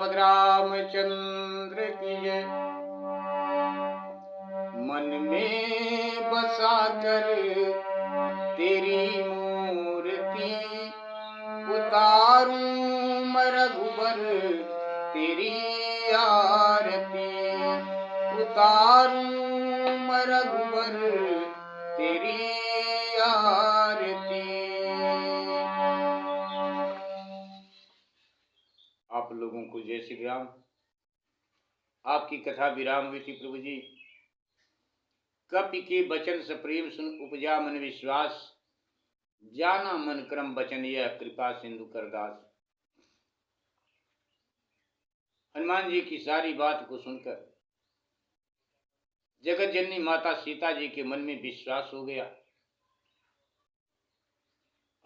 सियावत रामचंद्र की जय। मन में बसा कर तेरी मूर्ति उतारूं मैं रघुबर तेरी आरती, उतारूं मैं रघुबर तेरी आरती। आप लोगों को जय श्री राम। आपकी कथा विराम हुई थी प्रभु जी। कपि के बचन सप्रेम सुन उपजा मन विश्वास, जाना मन क्रम बचन यह कृपा सिंधु करदास। हनुमान जी की सारी बात को सुनकर जगत जननी माता सीता जी के मन में विश्वास हो गया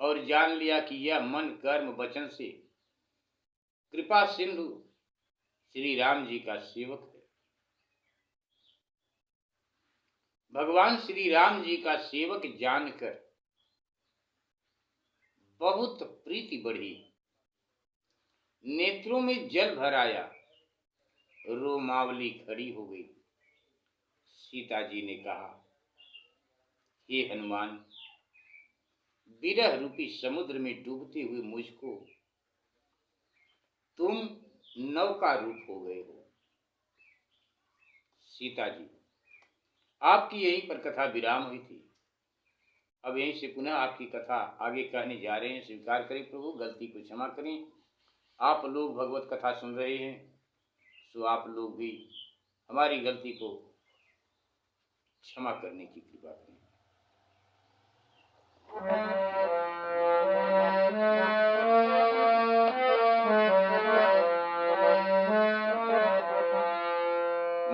और जान लिया कि यह मन कर्म वचन से कृपा सिंधु श्री राम जी का सेवक है। भगवान श्री राम जी का सेवक जानकर बहुत प्रीति बढ़ी, नेत्रों में जल भर आया, रोमावली खड़ी हो गई। सीता जी ने कहा, हे हनुमान, विरह रूपी समुद्र में डूबते हुए मुझको तुम नौका रूप हो गए हो। सीता जी, आपकी यहीं पर कथा विराम हुई थी। अब यहीं से पुनः आपकी कथा आगे कहने जा रहे हैं। स्वीकार करें प्रभु, गलती को क्षमा करें। आप लोग भगवत कथा सुन रहे हैं, सो आप लोग भी हमारी गलती को क्षमा करने की कृपा करें।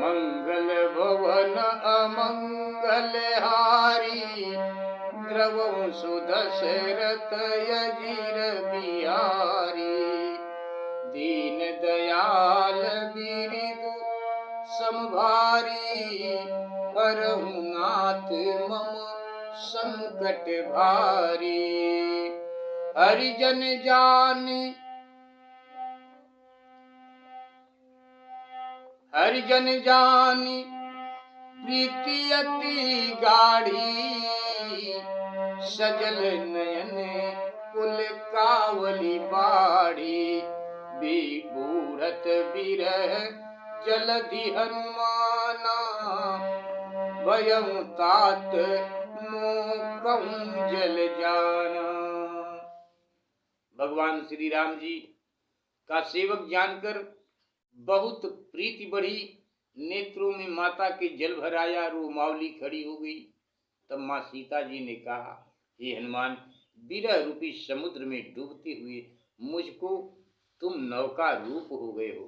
मंगल भवन अमंगल हारी, द्रवं सुदशरथ यजीर बिहारी। दीन दयाल बिरिदु समभारी, हरहु नाथ मम संकट भारी। हरिजन जानी हरिजन जानी प्रीति अति गाढ़ी, सजल नयन कुल कावली बाढ़ी। विबूढ़त विरह जलधि हनुमाना, भयउ तात मोकहु जल जाना। भगवान श्री राम जी का सेवक जानकर बहुत प्रीति बढ़ी, नेत्रों में माता के जल भर आया, रोमावली खड़ी हो गई। तब माँ सीता जी ने कहा, हे हनुमान, विरह रूपी समुद्र में डूबते हुए मुझको तुम नौका रूप हो गए हो।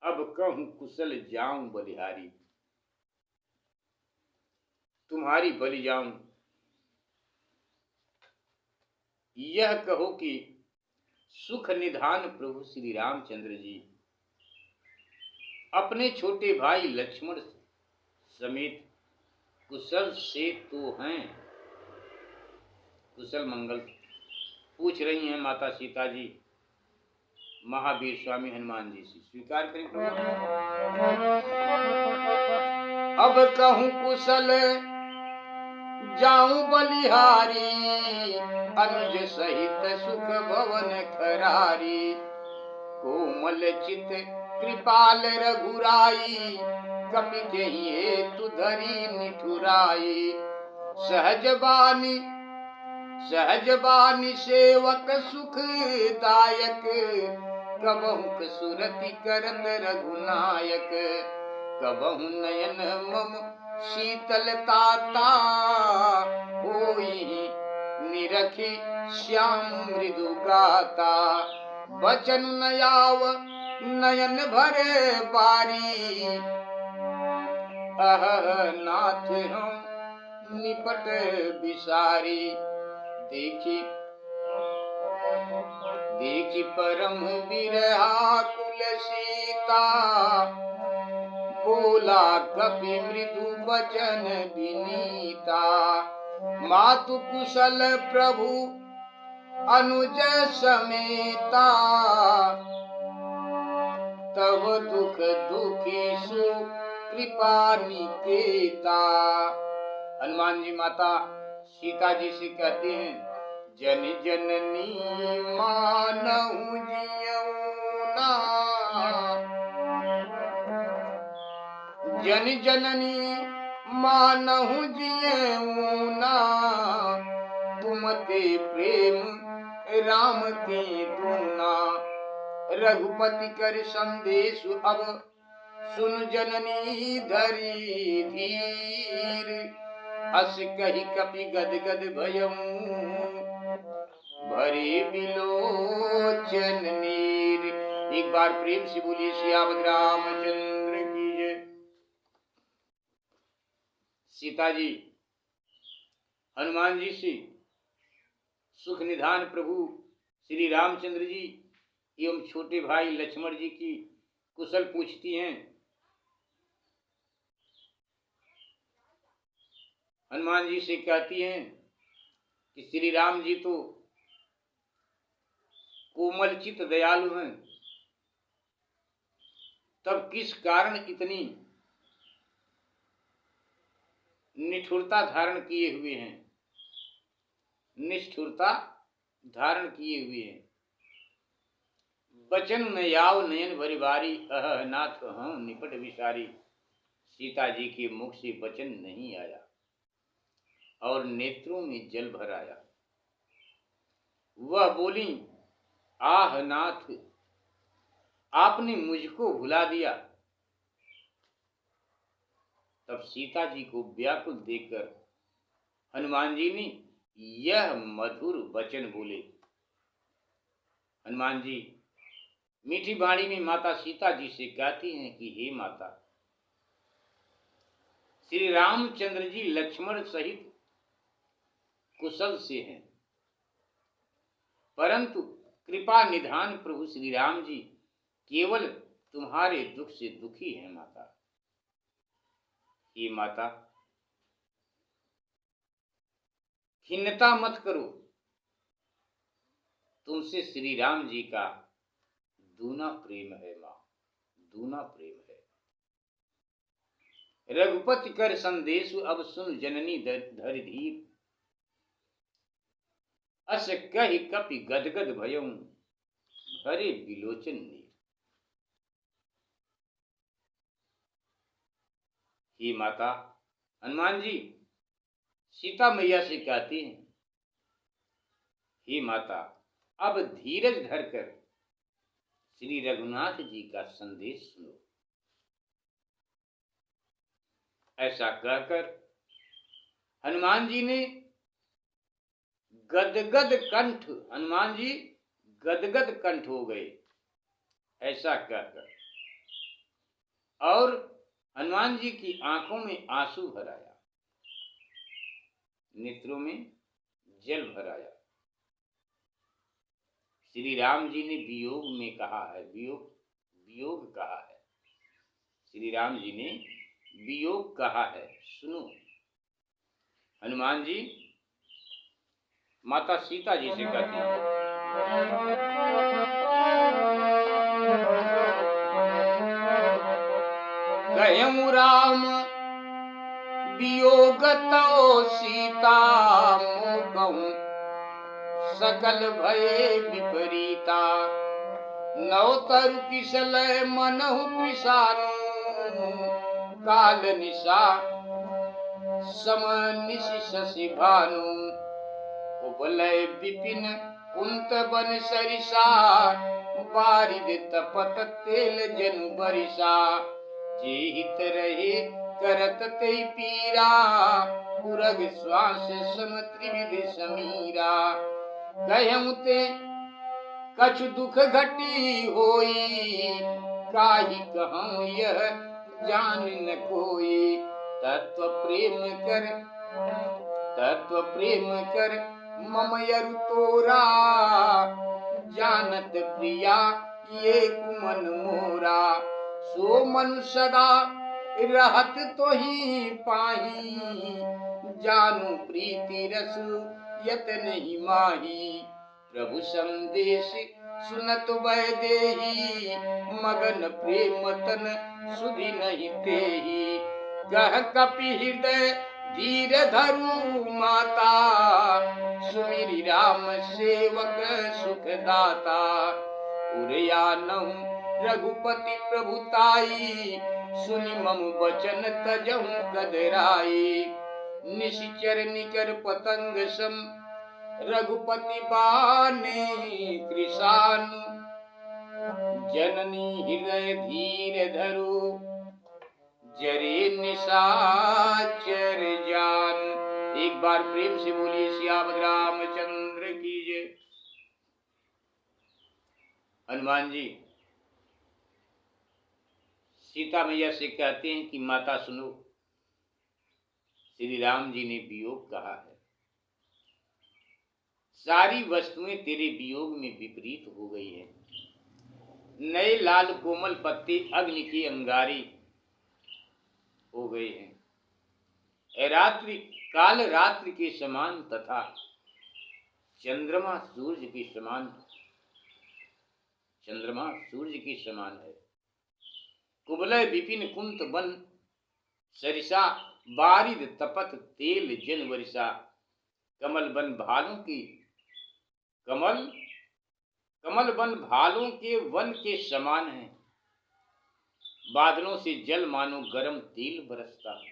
अब कहूं कुशल जाऊं बलिहारी, तुम्हारी बलि जाऊं। यह कहो कि सुख निधान प्रभु श्री रामचंद्र जी अपने छोटे भाई लक्ष्मण समेत कुशल से तो हैं। कुशल मंगल पूछ रही हैं माता सीता जी महावीर स्वामी हनुमान जी से। स्वीकार करें प्रभु। अब कहूं कुशल जाऊं बलिहारी, अनुज सहित सुख भवन खरारी। कोमल चित कृपाल रघुराई, कपि जेहि हेतु धरी निठुराई। सहज बानी सेवक सुखदायक, कबहु सुरति करत रघुनायक। कबहु नयन मम शीतलताता, होई निरखि श्याम मृदु गाता। बचन नयाव नयन भरे बारी, अह नाथ हम निपट बिसारी। देखी परम बिरहा कुल सीता, बोला कपि मृदु वचन विनीता। मातु कुशल प्रभु अनुज समेता, तब दुख दुखी सु कृपा निकेता। हनुमान जी माता सीता जी से कहते हैं, जन जननी मानहु जियऊ ना, जन जननी मानहु जियऊ ना, तुम ते प्रेम राम के दूना। रघुपति कर संदेश अब सुन जननी धरी धीर, अस कही कपि गद गद भयऊ भरे बिलोचन नीर। एक बार प्रेम से बोलिए सियावत रामचंद्र की जय। सीता जी हनुमान जी से सुख निधान प्रभु श्री रामचंद्र जी एवं छोटे भाई लक्ष्मण जी की कुशल पूछती हैं। हनुमान जी से कहती हैं कि श्री राम जी तो कोमल चित्त दयालु हैं, तब किस कारण इतनी निष्ठुरता धारण किए हुए हैं, निष्ठुरता धारण किए हुए हैं। बचन न याव नयन भरी बारी, अह नाथ हूं निपट विसारी। सीता जी के मुख से वचन नहीं आया और नेत्रों में जल भर आया। वह बोली, आह नाथ आपने मुझको भुला दिया। तब सीता जी को व्याकुल देखकर हनुमान जी ने यह मधुर वचन बोले। हनुमान जी मीठी वाणी में माता सीता जी से कहती हैं कि हे माता, श्री रामचंद्र जी लक्ष्मण सहित कुशल से हैं, परंतु कृपा निधान प्रभु श्री राम जी केवल तुम्हारे दुख से दुखी हैं माता। हे माता खिन्नता मत करो, तुमसे श्री राम जी का दूना प्रेम है मां, दूना प्रेम है। रघुपति कर संदेश अब सुन जननी धरि धीर, अस कहि कपि गदगद भयऊ भरे बिलोचन नीर। हे माता हनुमान जी सीता मैया से कहती हैं, हे माता अब धीरज धरकर श्री रघुनाथ जी का संदेश सुनो। ऐसा कहकर हनुमान जी ने गदगद कंठ, हनुमान जी गदगद कंठ हो गए ऐसा कहकर, और हनुमान जी की आंखों में आंसू भर आया, नेत्रों में जल भर आया। श्री राम जी ने वियोग में कहा है, वियोग कहा है, श्री राम जी ने वियोग कहा है, सुनो। हनुमान जी माता सीता जी से कहते हैं, कहूँ राम वियोग तो सीता मोकहूँ सकल भय विपरीता। नवतरु किसलय मनहु कृशानु, काल निशा समनिशि शशि भानु। उबलय विपिन कुंत बन सरिसा, बारिद तपत तेल जनु बरिसा। जे हित रहे करत ते पीरा, पुरग श्वास सम त्रिविध समीरा। कहूँ ते कछु दुख घटी होई, काहि कहूँ यह जान न कोई। तत्व प्रेम कर मम यरु तोरा, जानत प्रिया ये कुमन मोरा। सो मनु सदा रहत तो ही पाही, जानू प्रीति रस यत नहीं माही। प्रभु संदेश सुनत वैदेही मगन प्रेम तन सुधि नहीं तेही। कह कपि हृदय धीर धरु माता, सुमिरि राम सेवक सुखदाता। उरया नहु रघुपति प्रभुताई, सुनि मम वचन तजहु कदराई। निशिचर निकर पतंग सम रघुपति बाने कृशानु। जननी हृदय धीर धरु, जरे निशाचर जान। एक बार प्रेम से बोलिए सियावर रामचंद्र की जय। हनुमान जी सीता मैया से कहते हैं कि माता सुनो, श्री राम जी ने वियोग कहा है। सारी वस्तुएं तेरे वियोग में विपरीत हो गई है। नए लाल कोमल पत्ते अग्नि की अंगारी हो गए हैं। रात्रि काल रात्रि के समान तथा चंद्रमा सूर्य के समान, चंद्रमा सूर्य के समान है। कुबलय विपिन कुंत वन सरिसा, बारिद तपत तेल जन वर्षा। कमल बन भालों की कमल बन भालों के वन के समान है। बादलों से जल मानो गरम तेल बरसता है।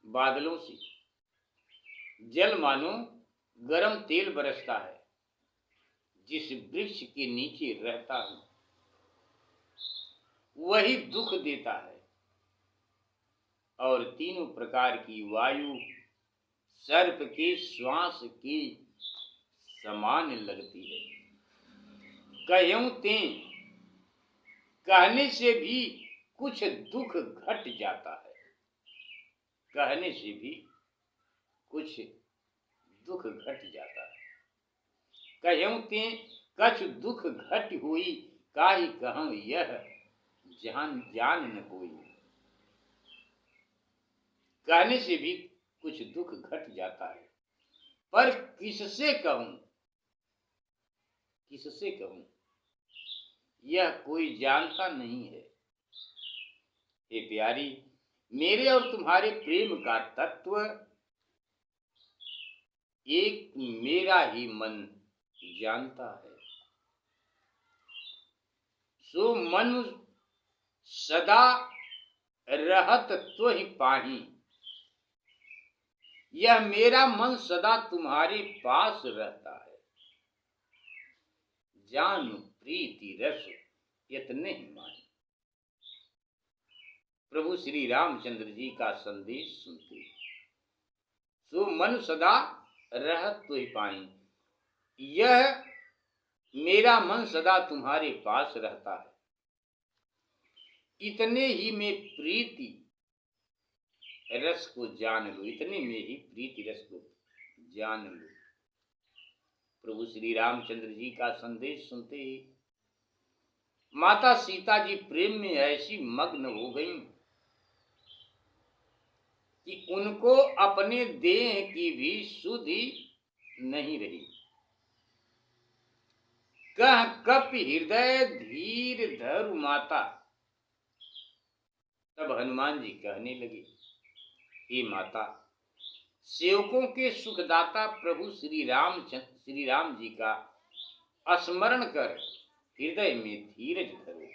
बादलों से जल मानो गरम तेल बरसता है। जिस वृक्ष के नीचे रहता हूं वही दुख देता है। और तीनों प्रकार की वायु सर्प के श्वास के समान लगती है। कहूं ते कहने से भी कुछ दुख घट जाता है। कहने से भी कुछ दुख घट जाता है। कहूं ते कछु दुख घट हुई, काहि कहूं यह जान न कोई। कहने से भी कुछ दुख घट जाता है, पर किससे कहूं, किससे कहूं यह कोई जानता नहीं है। हे प्यारी, मेरे और तुम्हारे प्रेम का तत्व एक मेरा ही मन जानता है। सो मन सदा रहत तो ही पाही। यह मेरा मन सदा तुम्हारे पास रहता है। जान प्रीति रस इतने ही मानी। प्रभु श्री रामचंद्र जी का संदेश सुनते, सो मन सदा रहत तो ही पाई। यह मेरा मन सदा तुम्हारे पास रहता है। इतने ही में प्रीति रस को जान लो, इतने में ही प्रीति रस को जान लो। प्रभु श्री रामचंद्र जी का संदेश सुनते ही माता सीता जी प्रेम में ऐसी मग्न हो गईं कि उनको अपने देह की भी सुधि नहीं रही। कह कपि हृदय धीर धरु माता। तब हनुमान जी कहने लगे, हे माता, सेवकों के सुखदाता प्रभु श्री राम जी का स्मरण कर हृदय में धीरज धरो।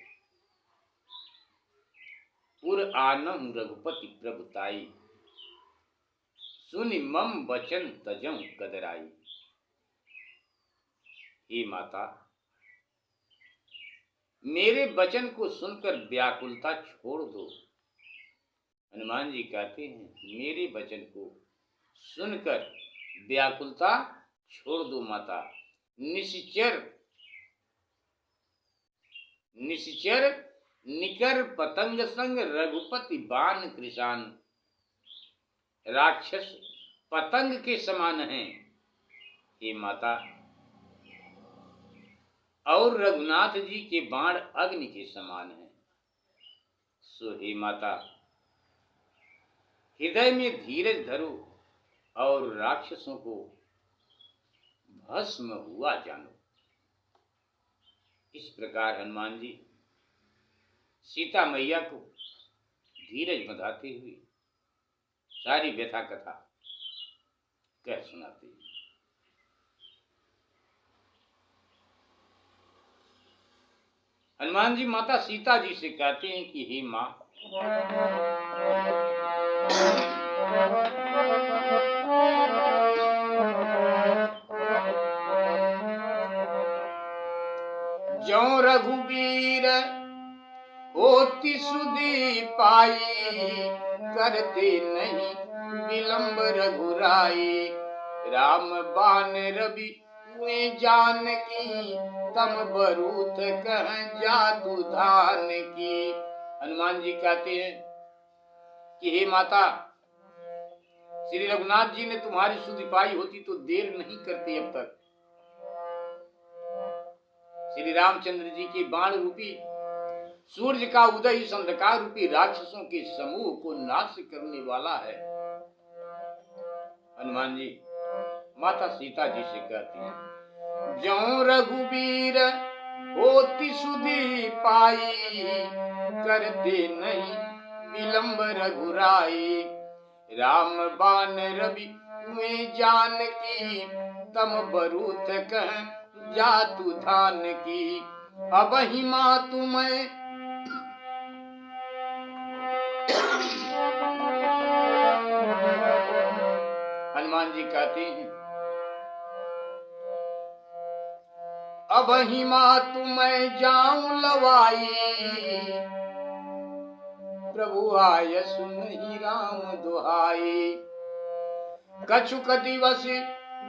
पुर आनहु रघुपति प्रभुताई, सुनि मम वचन तजहु कदराई। हे माता, मेरे वचन को सुनकर व्याकुलता छोड़ दो। हनुमान जी कहते हैं, मेरे वचन को सुनकर व्याकुलता छोड़ दो माता। निश्चर निकर पतंग संग रघुपति बाण कृशान। राक्षस पतंग के समान हैं हे माता, और रघुनाथ जी के बाण अग्नि के समान हैं। सो हे माता, हृदय में धीरज धरो और राक्षसों को भस्म हुआ जानो। इस प्रकार हनुमान जी सीता मैया को धीरज बंधाते हुए सारी व्यथा कथा कह सुनाते हैं। हनुमान जी माता सीता जी से कहते हैं कि हे माँ, ज्यों रघुबीर होती सुधी पाई, करते नहीं विलंब रघुराई। राम बान रवि हुए जानकी, तम बरूथ कह जादू धान की। हनुमान जी कहते हैं कि हे माता, श्री रघुनाथ जी ने तुम्हारी सुधि पाई होती तो देर नहीं करते अब तक। श्री रामचंद्र जी के बाण रूपी सूर्य का उदय इस अंधकार रूपी राक्षसों के समूह को नाश करने वाला है। हनुमान जी माता सीता जी से कहती हैं, ज्यों रघुबीर होती सुधि पाई, करते नहीं विलंब रघुराई। राम बान रवि हुए जानकी, तम बरूथ कह जातु धान की। अब ही माँ तुम्हें हनुमान जी कहते हैं, अब ही माँ तुम्हें जाऊं लवाई। प्रभु आय सुनहि राम दुहाई। कछुक दिवस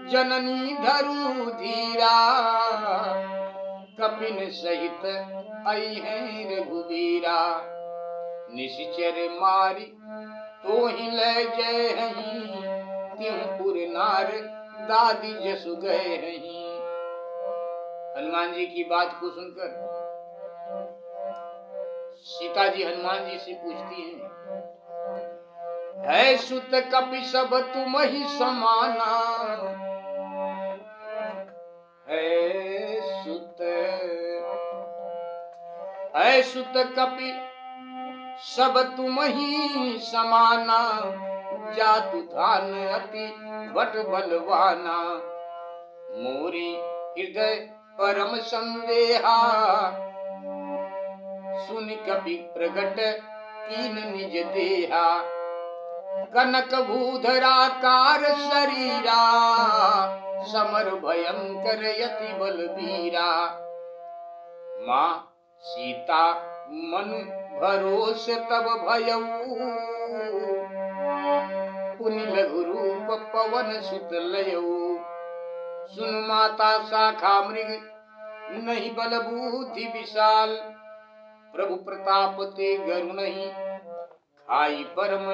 जननी धरु धीरा, कपिन सहित आई है रघुबीरा। निश्चर मारी तो ही ले जय हहीं, त्योंपुर नार दादी जसु गए हहीं। हनुमान जी की बात को सुनकर सीता जी हनुमान जी से पूछती हैं, है सुत कपि सब तुम ही समाना। है सुत कपि सब तुम ही समाना। जातु धान अति बट बलवाना। मोरी हृदय परम संदेहा, सुन कपि प्रगट कीन निज देहा। कनक भूधराकार शरीरा, समर भयंकर यति बलबीरा। माँ सीता मन भरोस तब भयऊ, पुनि लघु रूप पवन सुत लयऊ। सुन माता शाखा मृग नहीं बल बुद्धि विशाल। प्रभु प्रताप ते गरु नहीं, खाई परम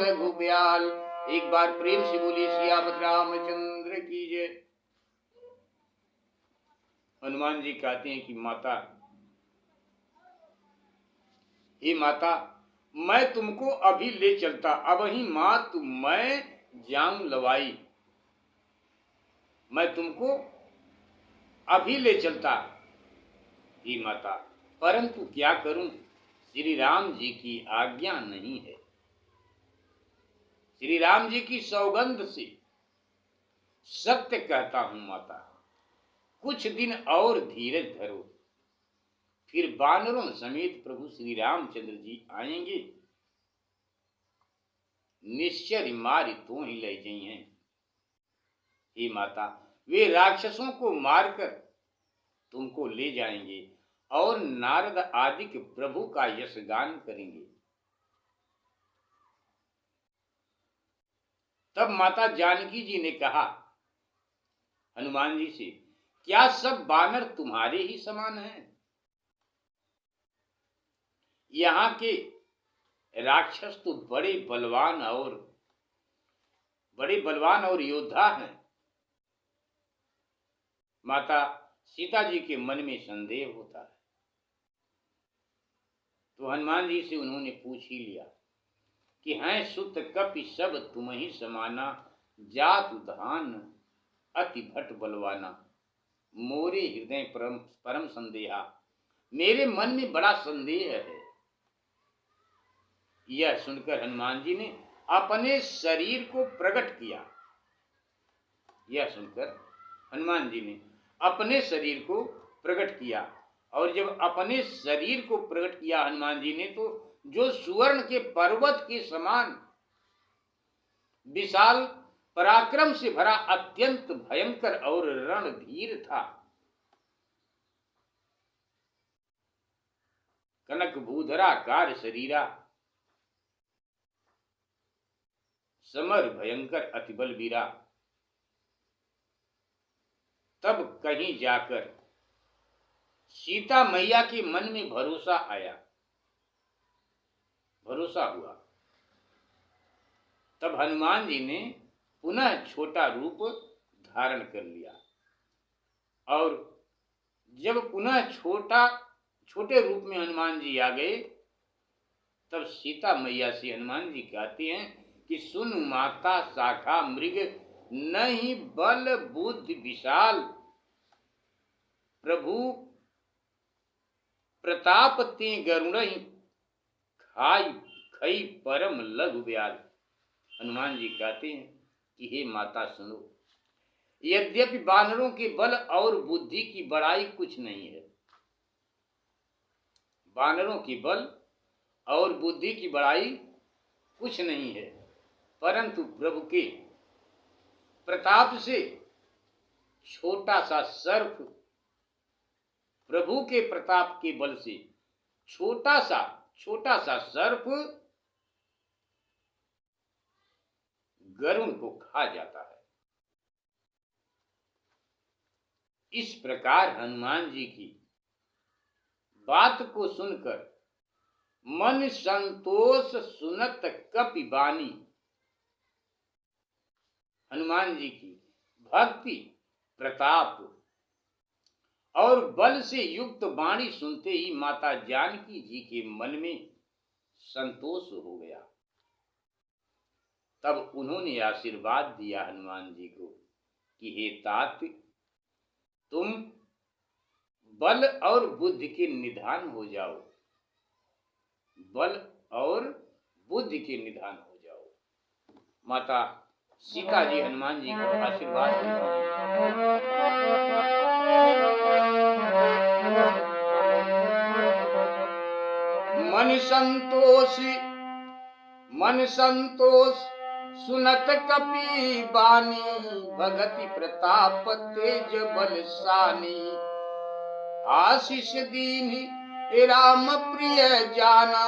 लघु ब्याल। एक बार प्रेम से बोलिए सियावत रामचंद्र की जय। हनुमान जी कहते हैं कि माता, हे माता, मैं तुमको अभी ले चलता। अब ही माँ मैं जाऊं लवाई। मैं तुमको अभी ले चलता हे माता, परंतु क्या करूं, श्री राम जी की आज्ञा नहीं है। श्री राम जी की सौगंध से सत्य कहता हूं माता, कुछ दिन और धीरज धरो, फिर बानरों समेत प्रभु श्री रामचंद्र जी आएंगे। निश्चय मारी तो ही ले जाइए। हे माता, वे राक्षसों को मारकर तुमको ले जाएंगे और नारद आदि के प्रभु का यशगान करेंगे। तब माता जानकी जी ने कहा हनुमान जी से, क्या सब बानर तुम्हारे ही समान हैं? यहाँ के राक्षस तो बड़े बलवान और योद्धा हैं। माता सीता जी के मन में संदेह होता है, तो हनुमान जी से उन्होंने पूछ ही लिया कि हैं सुत कपि सब तुम ही समाना। जात धान अति भट बलवाना। मोरे हृदय परम परम संदेहा, मेरे मन में बड़ा संदेह है। यह सुनकर हनुमान जी ने अपने शरीर को प्रकट किया। यह सुनकर हनुमान जी ने अपने शरीर को प्रकट किया, और जब अपने शरीर को प्रकट किया हनुमान जी ने, तो जो सुवर्ण के पर्वत के समान विशाल पराक्रम से भरा अत्यंत भयंकर और रणधीर था। कनक भूधराकार शरीरा, समर भयंकर अतिबल वीरा। तब कहीं जाकर सीता मैया के मन में भरोसा आया, भरोसा हुआ। तब हनुमान जी ने पुनः छोटा रूप धारण कर लिया, और जब पुनः छोटे रूप में हनुमान जी आ गए, तब सीता मैया से हनुमान जी कहते हैं कि सुन माता शाखा मृग, नहीं बल बुद्धि विशाल, प्रभु प्रताप ते गरुड़, खाई खई परम लघु ब्याल। हनुमान जी कहते हैं कि हे माता सुनो, यद्यपि वानरों के बल और बुद्धि की बड़ाई कुछ नहीं है, वानरों की बल और बुद्धि की बड़ाई कुछ नहीं है, परंतु प्रभु के प्रताप से छोटा सा सर्प, प्रभु के प्रताप के बल से छोटा सा सर्प गरुड़ को खा जाता है। इस प्रकार हनुमान जी की बात को सुनकर मन संतोष सुनत कपि बानी, हनुमान जी की भक्ति, प्रताप और बल से युक्त वाणी सुनते ही माता जानकी जी के मन में संतोष हो गया। तब उन्होंने आशीर्वाद दिया हनुमान जी को कि हे तात, तुम बल और बुद्धि के निधान हो जाओ, बल और बुद्धि के निधान हो जाओ। माता सीता जी हनुमान जी को आशीर्वाद देती मन संतोष सुनत कपि बानी, भगति प्रताप तेज बल सानी, आशीष दीनि राम प्रिय जाना,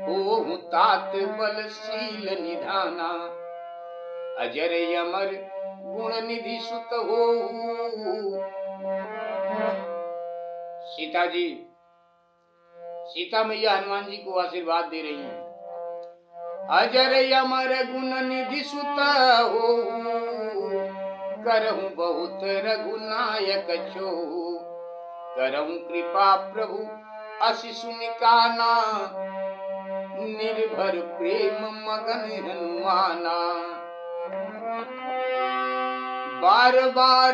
ओहु तात बलशील निधाना, अजर अमर गुण निधि सुत होहु। सीता मैया हनुमान जी को आशीर्वाद दे रही हैं। अजर अमर गुण निधि सुत होहु, करहु बहुत रघुनायक छोहु, करहु कृपा प्रभु अति सुनिकाना, निर्भर प्रेम मगन हनुमाना। बार बार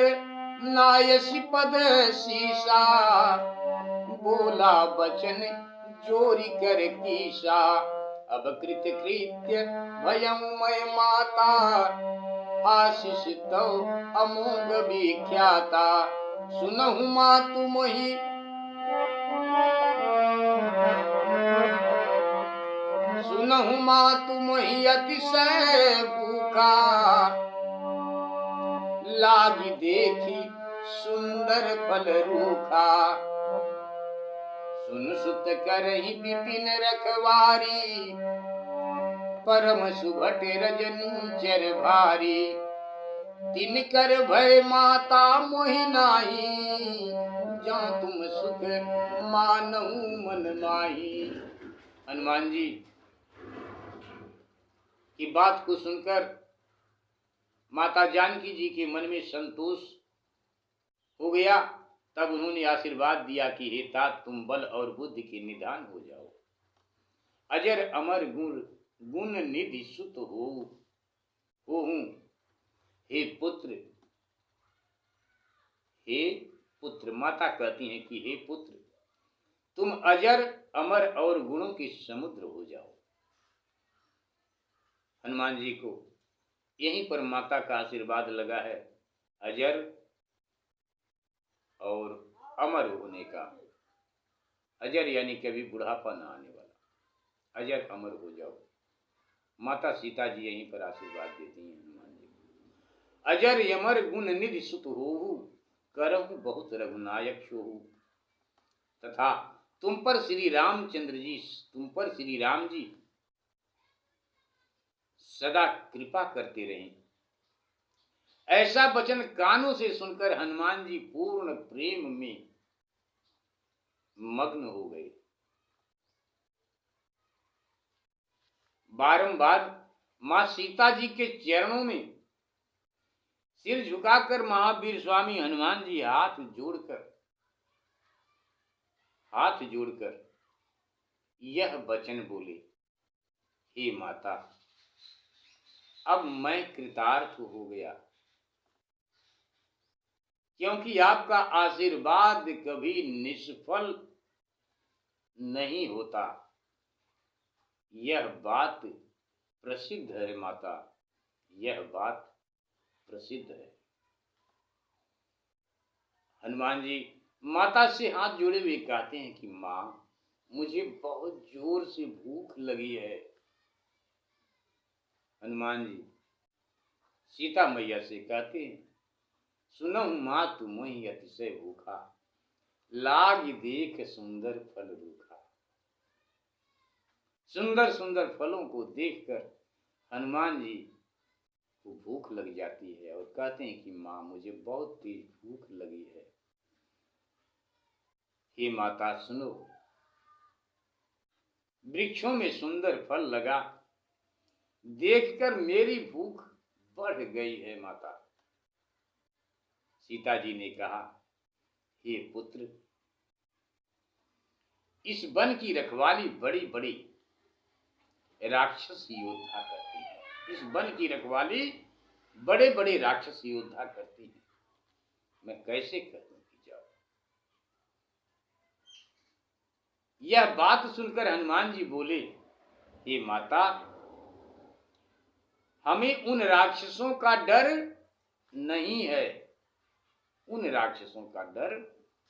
नायसी पद सीसा, बोला बचन जोरी कर कीसा, अब कृत कृत्य भयउ मय माता, आशीष तो अमोघ विख्याता, सुनहु मातु मोहि अतिशय भूखा, लागी देखी सुंदर फल रूखा, सुन सुत करहि विपिन रखवारी, परम सुभट रजनीचर भारी, तिनकर भय माता मोहि नाही, जा तुम सुख मानहु मन माही। हनुमान जी की बात को सुनकर माता जानकी जी के मन में संतोष हो गया। तब उन्होंने आशीर्वाद दिया कि हे तात, तुम बल और बुद्धि के निधान हो जाओ, अजर अमर गुण निधि सुत होहु, हे पुत्र हे पुत्र, माता कहती हैं कि हे पुत्र, तुम अजर अमर और गुणों के समुद्र हो जाओ। हनुमान जी को यहीं पर माता का आशीर्वाद लगा है, अजर और अमर होने का। अजर यानी कभी बुढ़ापा न आने वाला, अजर अमर हो जाओ। माता सीता जी यहीं पर आशीर्वाद देती हैं हनुमान जी को। अजर यमर गुण निधि सुत होहु, करहु बहुत रघुनायक सोहु। तथा तुम पर श्री राम जी सदा कृपा करते रहें। ऐसा वचन कानों से सुनकर हनुमान जी पूर्ण प्रेम में मग्न हो गए। बारंबार मां सीता जी के चरणों में सिर झुकाकर महावीर स्वामी हनुमान जी हाथ जोड़कर यह वचन बोले, हे माता, अब मैं कृतार्थ हो गया, क्योंकि आपका आशीर्वाद कभी निष्फल नहीं होता। यह बात प्रसिद्ध है माता, यह बात प्रसिद्ध है। हनुमान जी माता से हाथ जोड़े हुए कहते हैं कि माँ, मुझे बहुत जोर से भूख लगी है। हनुमान जी सीता मैया से कहते हैं, सुनहु माँ तुमहि अतिशय भूखा, लाग देख सुंदर फल रूखा। सुंदर सुंदर फलों को देखकर हनुमान जी को भूख लग जाती है और कहते हैं कि माँ, मुझे बहुत तेज भूख लगी है। हे माता सुनो, वृक्षों में सुंदर फल लगा, देखकर मेरी भूख बढ़ गई है माता। सीता जी ने कहा, हे पुत्र, इस वन की रखवाली बड़ी बड़ी राक्षस योद्धा करती है। इस वन की रखवाली बड़े बड़े राक्षस योद्धा करती है, मैं कैसे कर दूं कि जाओ। यह बात सुनकर हनुमान जी बोले, हे माता, हमें उन राक्षसों का डर नहीं है, उन राक्षसों का डर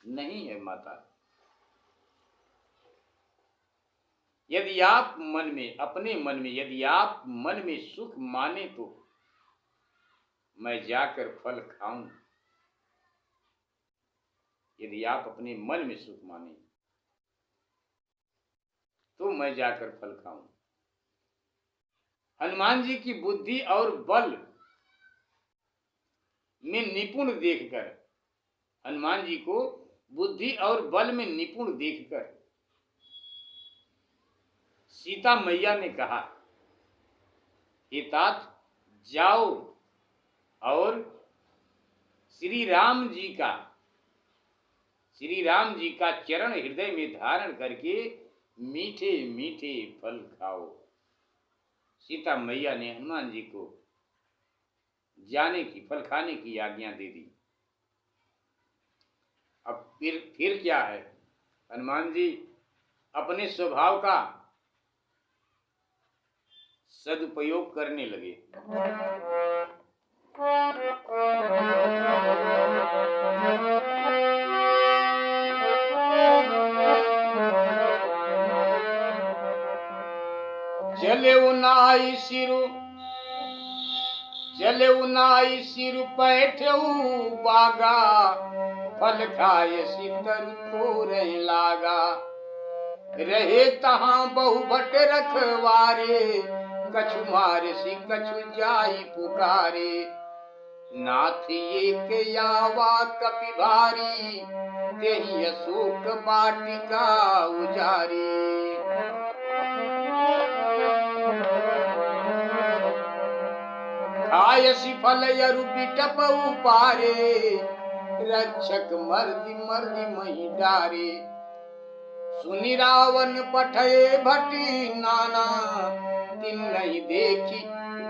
नहीं है माता। यदि आप अपने मन में यदि आप मन में सुख माने तो मैं जाकर फल खाऊं। यदि आप अपने मन में सुख माने तो मैं जाकर फल खाऊं। हनुमान जी की बुद्धि और बल में निपुण देखकर, हनुमान जी को बुद्धि और बल में निपुण देखकर सीता मैया ने कहा, हे तात, जाओ और श्री राम जी का चरण हृदय में धारण करके मीठे मीठे फल खाओ। सीता मैया ने हनुमान जी को फल खाने की आज्ञा दे दी। अब फिर क्या है, हनुमान जी अपने स्वभाव का सदुपयोग करने लगे। चले उनाई सिरु पैठऊ बागा, फल खाए सितर तोरे लागा। रहे तहां बहु भट रखवारे, कछु मारे सी कछु जाई पुकारे। नाथ एक यावा कपि भारी, तेहि अशोक वाटिका उजारी। खायसी फल यरु बिटपऊ पारे, रक्षक मर्दि मर्दि मही डारे। सुनि रावण पठये भटी नाना, तिन नहीं देखी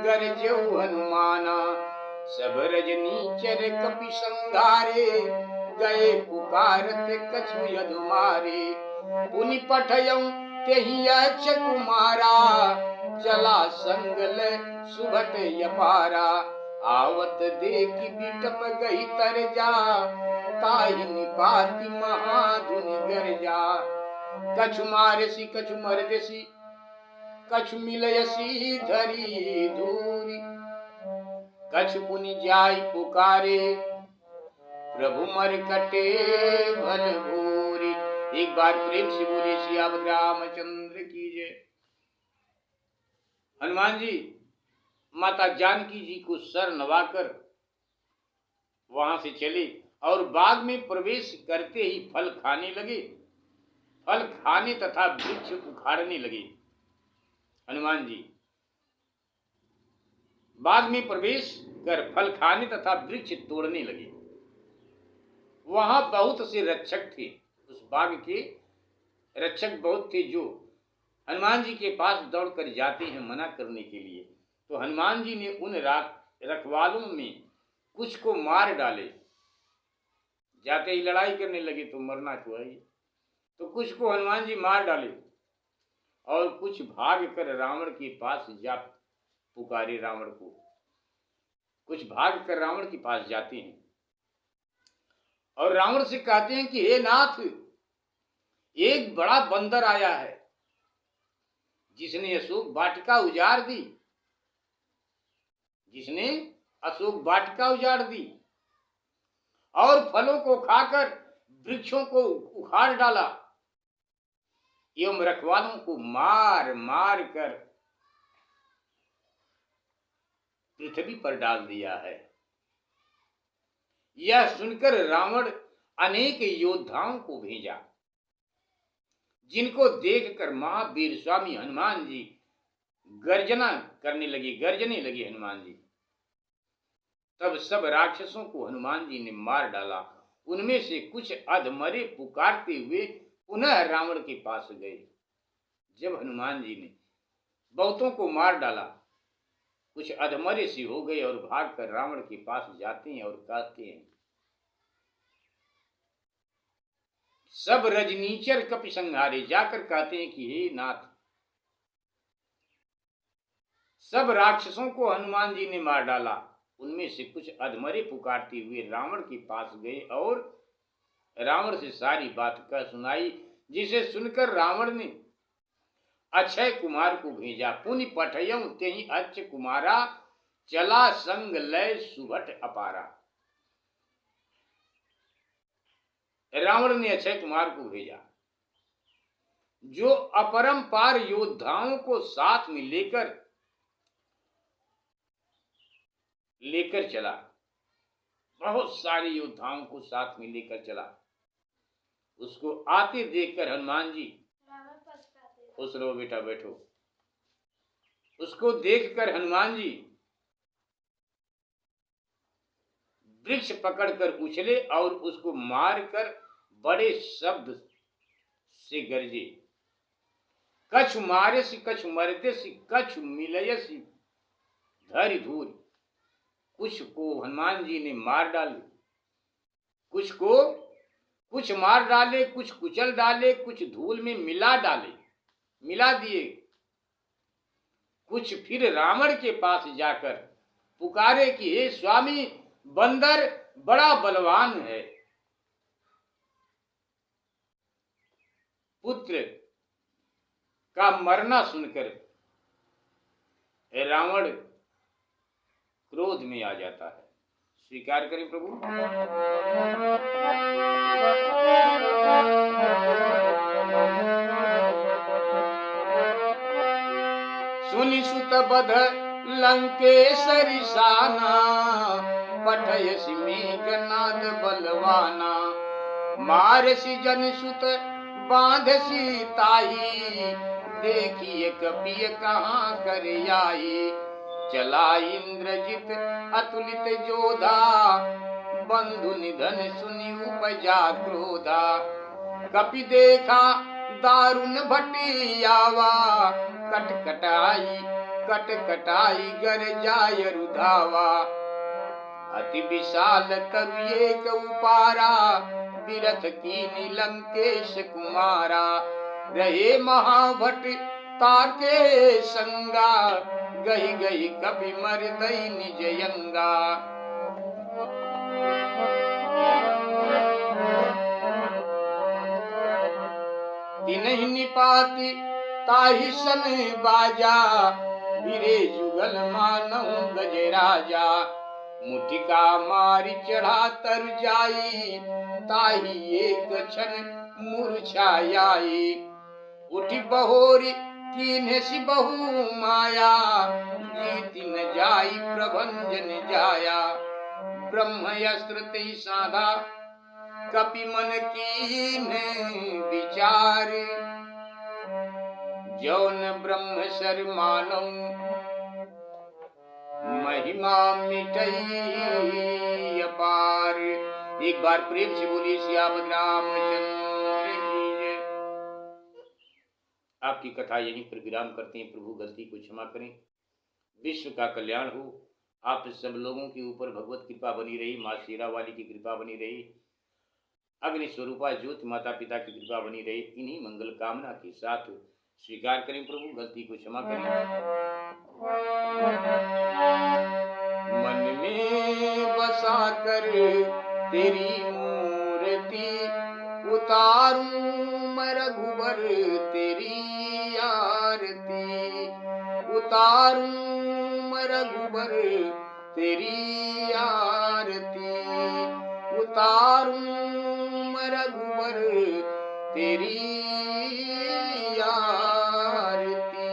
गरजऊ हनुमाना। सब रजनीचर कपि संघारे, गए पुकारत कछु यदुमारे। पुनि पठयऊ तेहि अक्ष कुमारा, चला संगल सुभट यपारा। आवत देखी बिटप गई तर जा, ताहि निपाति महाधुनि गर्जा। कछु मारसी कछु मरदेसी, कछु मिलयसी धरी धूरी। कछु पुनि जाई पुकारे, प्रभु मर कटे भल भूरी। एक बार प्रेम से बोले सियावत रामचंद्र की जय। हनुमान जी माता जानकी जी को सर नवाकर वहां से चले और बाग में प्रवेश करते ही फल खाने लगे। फल खाने तथा वृक्ष उखाड़ने लगे। हनुमान जी बाग में प्रवेश कर फल खाने तथा वृक्ष तोड़ने लगे। वहां बहुत से रक्षक थे। उस बाग के रक्षक बहुत थे जो हनुमान जी के पास दौड़कर जाते हैं मना करने के लिए। तो हनुमान जी ने उन रखवालों में कुछ को मार डाले। जाते ही लड़ाई करने लगे तो मरना चाहिए, तो कुछ को हनुमान जी मार डाले और कुछ भाग कर रावण के पास जा पुकारे रावण को। कुछ भाग कर रावण के पास जाते हैं और रावण से कहते हैं कि हे नाथ, एक बड़ा बंदर आया है जिसने अशोक वाटिका उजाड़ दी, जिसने अशोक वाटिका उजाड़ दी और फलों को खाकर वृक्षों को उखाड़ डाला एवं रखवालों को मार मार कर पृथ्वी पर डाल दिया है। यह सुनकर रावण अनेक योद्धाओं को भेजा, जिनको देखकर महावीर स्वामी हनुमान जी गर्जना करने लगे, गर्जने लगे हनुमान जी। तब सब राक्षसों को हनुमान जी ने मार डाला। उनमें से कुछ अधमरे पुकारते हुए पुनः रावण के पास गए। जब हनुमान जी ने बहुतों को मार डाला, कुछ अधमरे से हो गए और भागकर रावण के पास जाते हैं और कहते हैं, सब रजनीचर कपि संहारे। जाकर कहते हैं कि हे नाथ, सब राक्षसों को हनुमान जी ने मार डाला। उनमें से कुछ अधमरे पुकारते हुए रावण के पास गए और रावण से सारी बात कह सुनाई, जिसे सुनकर रावण ने अक्षय कुमार को भेजा। पुनि पठयऊ तेहि अक्ष कुमारा, चला संग लय सुभट अपारा। रावण ने अक्षय कुमार को भेजा, जो अपरंपार योद्धाओं को साथ में लेकर चला। बहुत सारे योद्धाओं को साथ में लेकर चला। उसको आते देखकर हनुमान जी, खुश रहो बेटा, बैठो। उसको देखकर हनुमान जी वृक्ष पकड़कर उछले और उसको मारकर बड़े शब्द से गरजे। कछु मारेसी कछु मरदेसी, कछु मिलयसी धरि धूरी। कुछ को हनुमान जी ने मार डाले, कुछ मार डाले, कुछ कुचल डाले, कुछ धूल में मिला दिए। कुछ फिर रावण के पास जाकर पुकारे कि हे स्वामी, बंदर बड़ा बलवान है। पुत्र का मरना सुनकर रावण क्रोध में आ जाता है। स्वीकार करें प्रभु। सुनि सुत बध लंकेशरि साना, पठयसि मेघनाद बलवाना। मारसि जन सुत बांधसि ताही, देखिए कपिय कहाँ कर आई। चला इंद्रजित अतुलित जोधा, बंधु निधन सुनि उपजा क्रोधा। कपि देखा दारुण भटियावा, कटकटाई गर जाय रुधावा। अति विशाल तरु एक उपारा, विरथ कीनी लंकेश कुमारा। रहे महाभट ताके संगा, गही गही कभी मरदई निज यंगा। तिन्हि निपाति ताहि सन बाजा, वीरे जुगल मानहु गजराजा। मुटिका मारी चढ़ा तर जाई, ताहि एक क्षण मूर्छाई। उठी बहोरी कीन्हे सि बहु माया, जीति न जाई प्रभंजन जाया। ब्रह्मयस्त्र ते साधा, कपि मन कीन्हे विचार। जौन ब्रह्म सर मानऊ, महिमा मिटई अपार। एक बार प्रेम से बोलिए सियावत रामचंद्र की जय। आपकी कथा यहीं पर विराम करते हैं। प्रभु गलती को क्षमा करें, विश्व का कल्याण हो। आप सब लोगों के ऊपर भगवत कृपा बनी रही, माँ शेरा वाली की कृपा बनी रही, अग्नि स्वरूपा ज्योति माता पिता की कृपा बनी रही। इन्हीं मंगल कामना के साथ स्वीकार करें प्रभु गलती को क्षमा करें। मन में बसा कर तेरी मूर्ति, उतारूं मैं रघुबर तेरी आरती। उतारूं मैं रघुबर तेरी आरती। उतारूं मैं रघुबर तेरी आरती।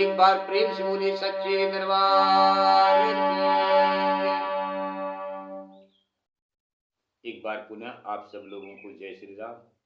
एक बार प्रेम से बोले सच्चे दरबार की। एक बार पुनः आप सब लोगों को जय श्री राम।